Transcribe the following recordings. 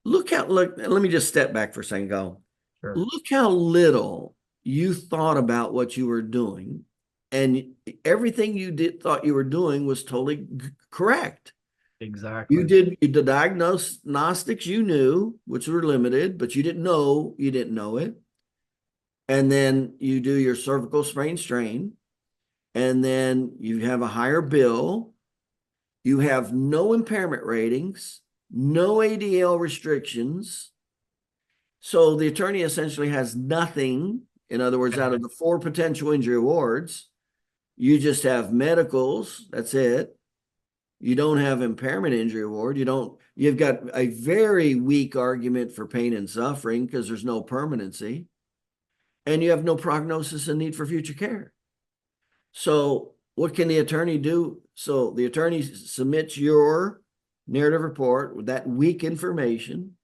look, let me just step back for a second, go. Sure. Look how little you thought about what you were doing, and everything you did thought you were doing was totally correct. You Exactly. did the diagnostics you knew, which were limited, but you didn't know it. And then you do your cervical sprain strain, and then you have a higher bill. You have no impairment ratings, no ADL restrictions. So the attorney essentially has nothing. In other words, out of the 4 potential injury awards, you just have medicals. That's it. You don't have impairment injury award. You've got a very weak argument for pain and suffering because there's no permanency, and you have no prognosis and need for future care. So what can the attorney do? So the attorney submits your narrative report with that weak information.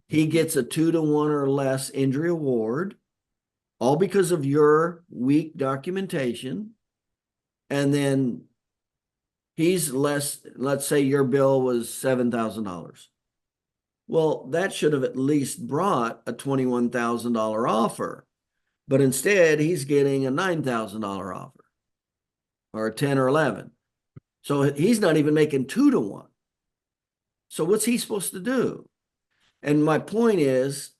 He gets a 2-to-1 or less injury award, all because of your weak documentation. And then he's less, let's say your bill was $7,000. Well, that should have at least brought a $21,000 offer, but instead he's getting a $9,000 offer or a 10 or 11. So he's not even making 2-to-1. So what's he supposed to do? And my point is,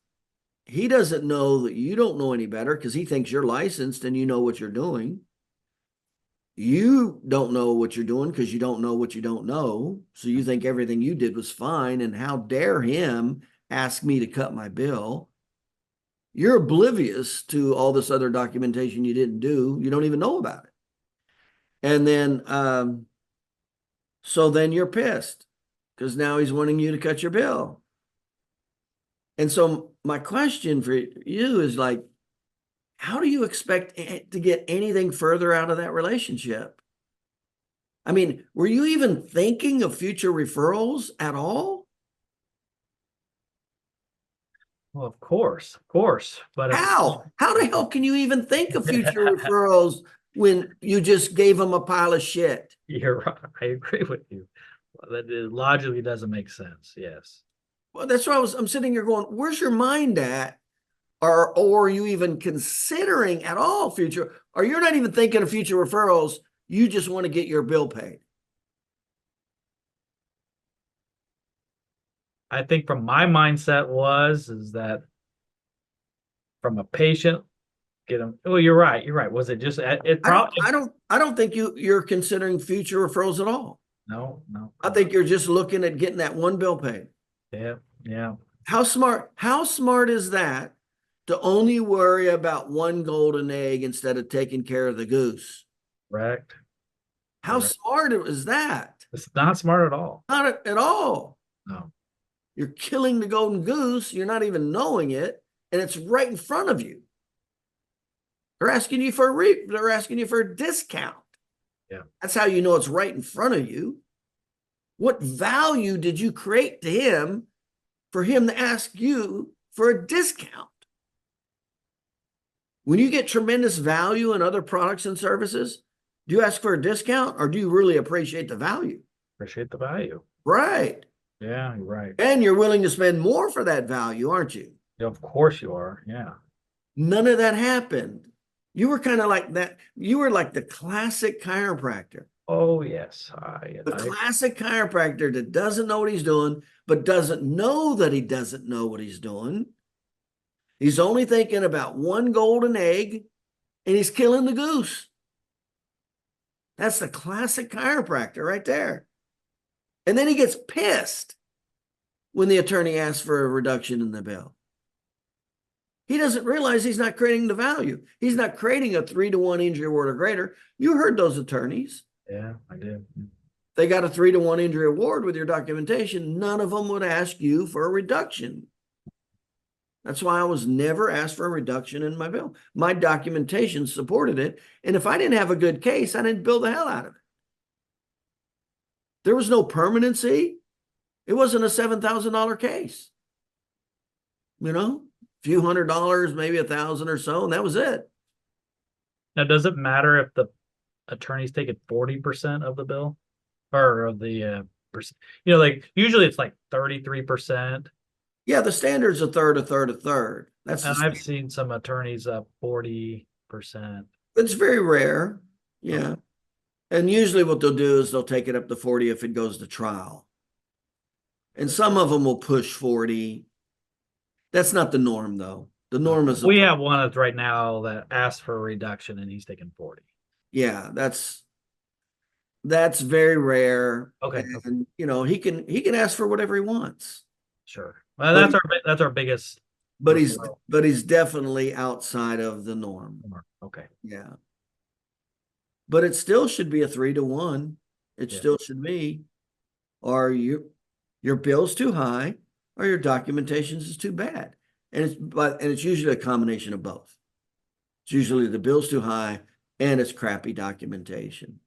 he doesn't know that you don't know any better because he thinks you're licensed and you know what you're doing. You don't know what you're doing because you don't know what you don't know. So you think everything you did was fine. And how dare him ask me to cut my bill? You're oblivious to all this other documentation you didn't do. You don't even know about it. And then, so then you're pissed because now he's wanting you to cut your bill. And so my question for you is like, how do you expect to get anything further out of that relationship? I mean, were you even thinking of future referrals at all? Well, of course, of course. But if How? How the hell can you even think of future referrals when you just gave them a pile of shit? you're right, I agree with you. That logically doesn't make sense. Yes. Well, that's why I'm sitting here going, where's your mind at? Or are you even considering at all future, or you're not even thinking of future referrals? You just want to get your bill paid. I think from my mindset is that from a patient, get them. Well, you're right. You're right. Was it just it probably I don't think you're considering future referrals at all. no, no. I think you're just looking at getting that one bill paid. Yeah, yeah. How smart is that to only worry about one golden egg instead of taking care of the goose? Correct. How Correct. smart is that? It's not smart at all. Not at all. No. You're killing the golden goose. You're not even knowing it, and it's right in front of you. They're asking you for a discount. Yeah. That's how you know it's right in front of you. What value did you create to him for him to ask you for a discount? When you get tremendous value in other products and services, do you ask for a discount or do you really appreciate the value? Appreciate the value. Right. Yeah, you're right. And you're willing to spend more for that value, aren't you? Yeah, of course you are. Yeah. None of that happened. You were kind of like that. You were like the classic chiropractor. Oh yes. The classic chiropractor that doesn't know what he's doing, but doesn't know that he doesn't know what he's doing. He's only thinking about one golden egg and he's killing the goose. That's the classic chiropractor right there. And then he gets pissed when the attorney asks for a reduction in the bill. He doesn't realize he's not creating the value. He's not creating a 3-to-1 injury award or greater. You heard those attorneys. Yeah, I did. They got a 3-to-1 injury award with your documentation. None of them would ask you for a reduction. That's why I was never asked for a reduction in my bill. My documentation supported it. And if I didn't have a good case, I didn't bill the hell out of it. There was no permanency. It wasn't a $7,000 case. You know, a few $100s, maybe $1,000 or so, and that was it. Now, does it matter if the attorney's taking 40% of the bill or of the percent? Like usually it's like 33%. Yeah, the standard's a third, a third, a third. That's And the I've seen some attorneys up 40%. it's very rare. Okay. Yeah. And usually what they'll do is they'll take it up to 40 if it goes to trial. And some of them will push 40. That's not the norm though. The norm is a We third. have one that's right now that asked for a reduction and he's taking 40. Yeah, that's very rare. Okay. And he can ask for whatever he wants. Sure. Well, But that's our biggest but he's referral. but he's definitely outside of the norm. Okay. Yeah. But it still should be a 3-to-1. It Yeah. still should be. Or your bill's too high, or your documentations is too bad. And it's usually a combination of both. It's usually the bill's too high and it's crappy documentation.